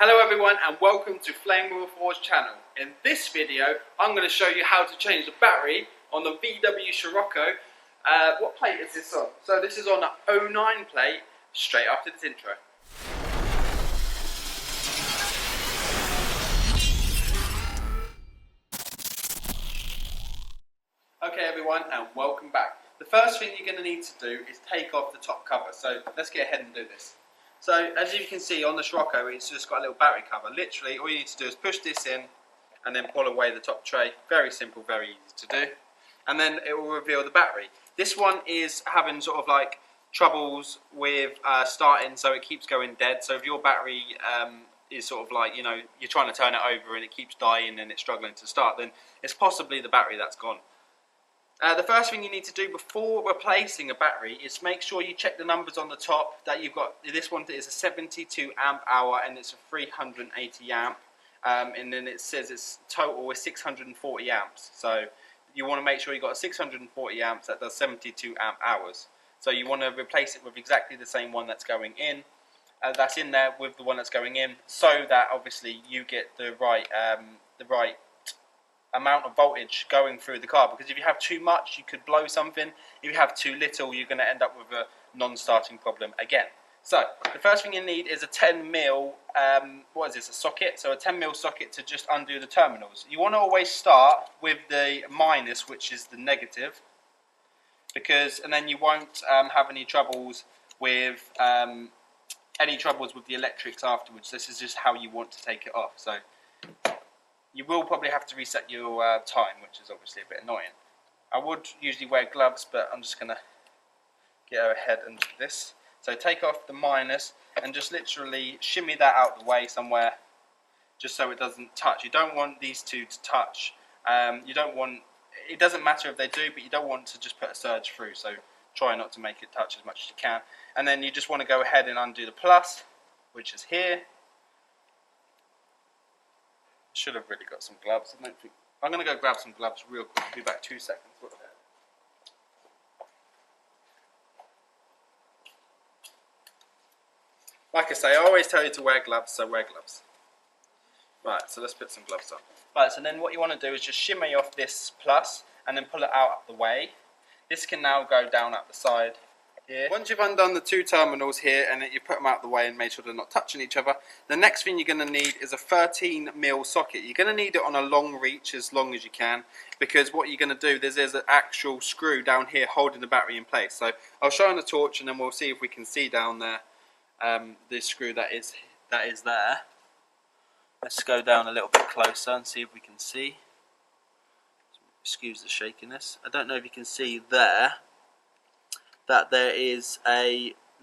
Hello everyone and welcome to Flame With A4's channel. In this video I'm going to show you how to change the battery on the VW Scirocco. What plate is this on? So this is on an 09 plate, straight after this intro. Okay everyone and welcome back. The first thing you're going to need to do is take off the top cover. So let's get ahead and do this. So as you can see on the Scirocco, it's just got a little battery cover. Literally all you need to do is push this in and then pull away the top tray. Very simple, very easy to do. And then it will reveal the battery. This one is having sort of like troubles with starting, so it keeps going dead. So if your battery is sort of like, you know, you're trying to turn it over and it keeps dying and it's struggling to start, then it's possibly the battery that's gone. The first thing you need to do before replacing a battery is make sure you check the numbers on the top that you've got. This one is a 72 amp hour and it's a 380 amp, and then it says its total is 640 amps. So you want to make sure you've got a 640 amps that does 72 amp hours. So you want to replace it with exactly the same one that's going in, that's in there with the one that's going in, so that obviously you get the right amount of voltage going through the car, because if you have too much you could blow something. If you have too little you're going to end up with a non-starting problem again. So the first thing you need is a 10mm what is this, a socket? So a 10mm socket to just undo the terminals. You want to always start with the minus, which is the negative, and then you won't have any troubles with the electrics afterwards. This is just how you want to take it off. So you will probably have to reset your time, which is obviously a bit annoying. I would usually wear gloves, but I'm just going to get ahead and do this. So take off the minus and just literally shimmy that out the way somewhere, just so it doesn't touch. You don't want these two to touch. It doesn't matter if they do, but you don't want to just put a surge through, so try not to make it touch as much as you can. And then you just want to go ahead and undo the plus, which is here. Should have really got some gloves. I'm going to go grab some gloves real quick. I'll be back 2 seconds. Like I say, I always tell you to wear gloves, so wear gloves. Right, so let's put some gloves on. Right, so then what you want to do is just shimmy off this plus and then pull it out the way. This can now go down up the side here. Once you've undone the two terminals here and you put them out the way and made sure they're not touching each other, the next thing you're going to need is a 13mm socket. You're going to need it on a long reach, as long as you can, because what you're going to do, there's an actual screw down here holding the battery in place. So I'll show on the torch and then we'll see if we can see down there this screw that is there. Let's go down a little bit closer and see if we can see. Excuse the shakiness. I don't know if you can see there that there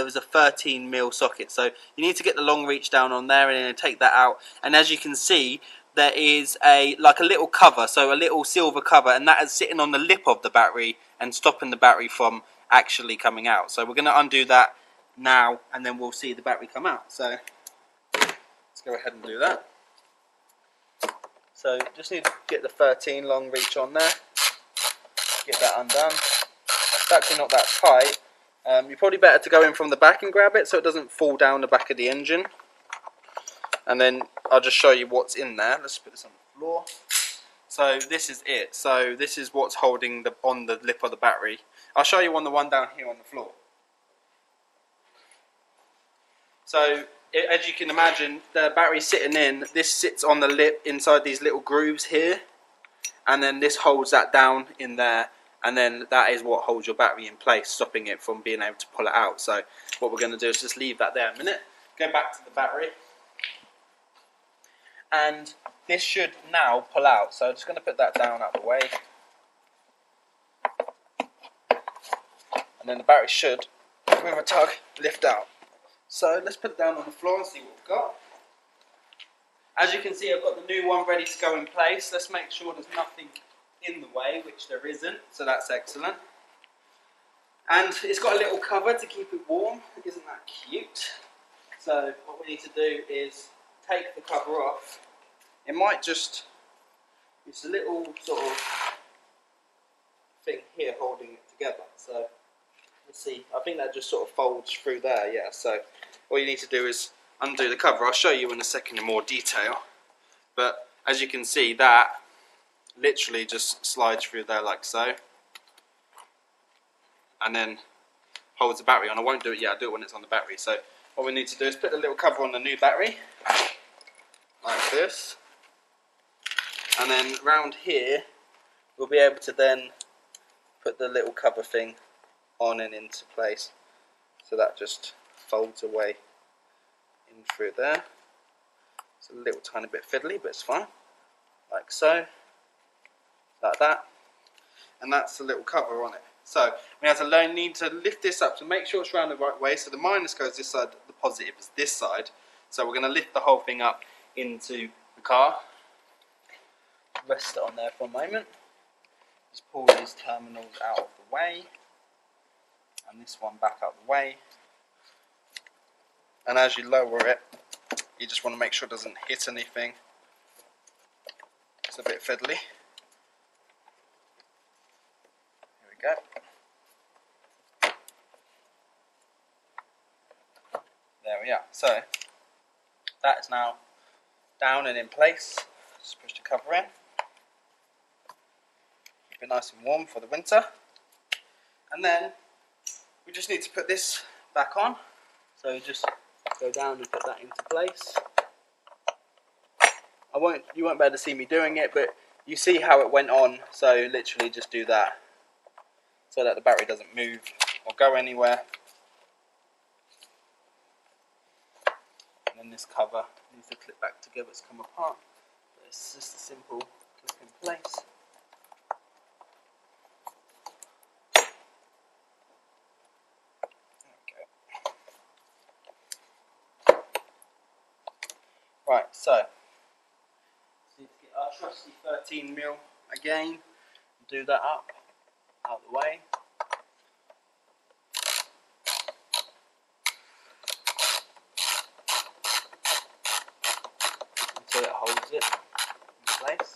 was a 13mm socket. So you need to get the long reach down on there and then take that out. And as you can see, there is like a little cover, so a little silver cover, and that is sitting on the lip of the battery and stopping the battery from actually coming out. So we're going to undo that now and then we'll see the battery come out. So let's go ahead and do that. So just need to get the 13 long reach on there, get that undone. It's actually not that tight. You're probably better to go in from the back and grab it so it doesn't fall down the back of the engine. And then I'll just show you what's in there. Let's put this on the floor. So this is it. So this is what's holding on the lip of the battery. I'll show you on the one down here on the floor. So as you can imagine, the battery's sitting in. This sits on the lip inside these little grooves here, and then this holds that down in there, and then that is what holds your battery in place, stopping it from being able to pull it out. So what we're going to do is just leave that there a minute, go back to the battery, and this should now pull out. So I'm just going to put that down out of the way, and then the battery should, with a tug, lift out. So let's put it down on the floor and see what we've got. As you can see, I've got the new one ready to go in place. Let's make sure there's nothing in the way, which there isn't, so that's excellent. And it's got a little cover to keep it warm. Isn't that cute? So what we need to do is take the cover off. It might just, it's a little sort of thing here holding it together. So let's see, I think that just sort of folds through there, yeah. So all you need to do is undo the cover. I'll show you in a second in more detail. But as you can see, that literally just slides through there like so. And then holds the battery on. I won't do it yet, I'll do it when it's on the battery. So what we need to do is put the little cover on the new battery, like this. And then round here, we'll be able to then put the little cover thing on and into place. So that just folds away in through there. It's a little tiny bit fiddly, but it's fine. Like so, like that. And that's the little cover on it. So we have to need to lift this up to make sure it's around the right way. So the minus goes this side, the positive is this side. So we're going to lift the whole thing up into the car. Rest it on there for a moment. Just pull these terminals out of the way. And this one back out the way. And as you lower it, you just want to make sure it doesn't hit anything. It's a bit fiddly. Here we go. There we are. So that is now down and in place. Just push the cover in. Keep it nice and warm for the winter. And then we just need to put this back on. So just go down and put that into place. You won't be able to see me doing it, but you see how it went on. So literally just do that so that the battery doesn't move or go anywhere. And then this cover needs to clip back together, it's come apart. But it's just a simple clip in place. Right, so need to get our trusty 13mm again, do that up, out the way. Until it holds it in place.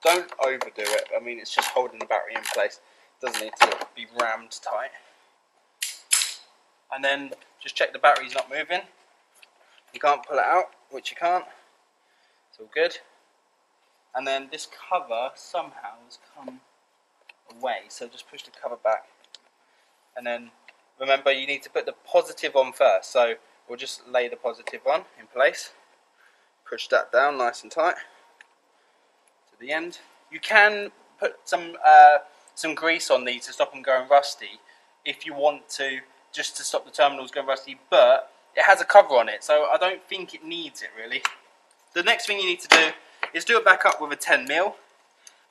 Don't overdo it, I mean it's just holding the battery in place, it doesn't need to be rammed tight. And then just check the battery's not moving. You can't pull it out, which you can't. It's all good. And then this cover somehow has come away, so just push the cover back. And then remember you need to put the positive on first, so we'll just lay the positive on in place. Push that down nice and tight to the end. You can put some grease on these to stop them going rusty if you want to, just to stop the terminals going rusty, but it has a cover on it, so I don't think it needs it really. The next thing you need to do is do it back up with a 10mm.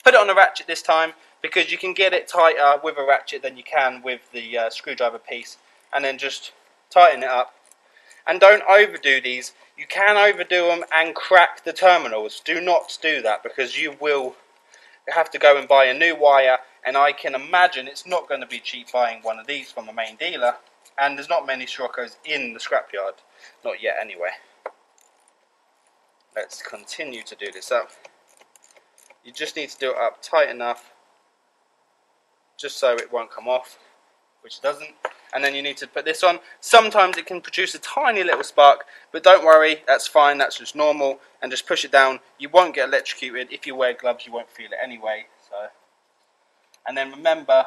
Put it on a ratchet this time, because you can get it tighter with a ratchet than you can with the screwdriver piece, and then just tighten it up. And don't overdo these. You can overdo them and crack the terminals. Do not do that, because you will have to go and buy a new wire, and I can imagine it's not going to be cheap buying one of these from a main dealer. And there's not many Sciroccos in the scrapyard. Not yet anyway. Let's continue to do this up. You just need to do it up tight enough just so it won't come off, which it doesn't. And then you need to put this on. Sometimes it can produce a tiny little spark, but don't worry, that's fine, that's just normal. And just push it down. You won't get electrocuted. If you wear gloves, you won't feel it anyway. So, and then remember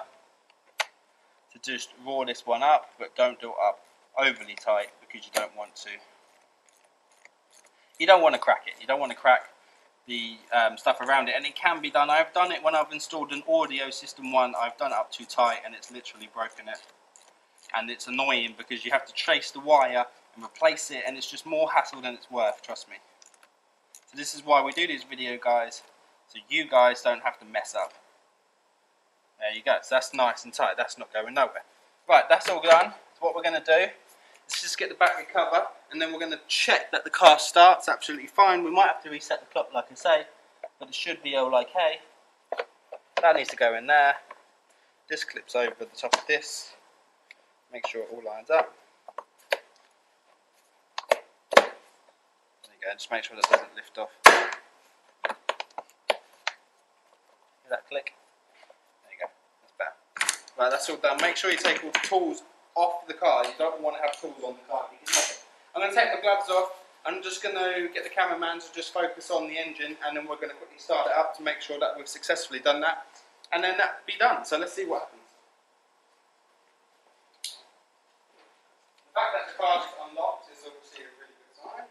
to just raw this one up, but don't do it up overly tight, because you don't want to crack it. You don't want to crack the stuff around it, and it can be done. I've done it when I've installed an audio system one. I've done it up too tight and it's literally broken it, and it's annoying because you have to trace the wire and replace it, and it's just more hassle than it's worth, trust me. So this is why we do this video, guys, so you guys don't have to mess up. There you go, so that's nice and tight, that's not going nowhere. Right, that's all done. So what we're going to do is just get the battery cover, and then we're going to check that the car starts absolutely fine. We might have to reset the clock, like I say, but it should be all okay. That needs to go in there. This clips over the top of this. Make sure it all lines up. There you go, just make sure that doesn't lift off. Hear that click? There you go, that's better. Right, that's all done. Make sure you take all the tools off the car. You don't want to have tools on the car. I'm I'm going to take my gloves off. I'm just going to get the cameraman to just focus on the engine, and then we're going to quickly start it up to make sure that we've successfully done that. And then that'll be done. So let's see what happens. The fact that the car is unlocked is obviously a really good sign.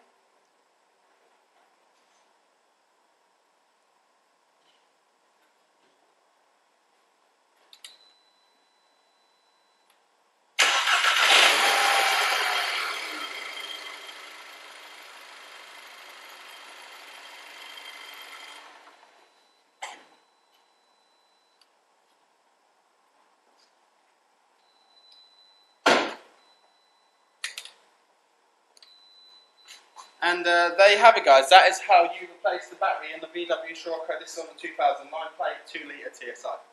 And there you have it, guys. That is how you replace the battery in the VW Scirocco. This is on the 2009 plate 2 litre TSI.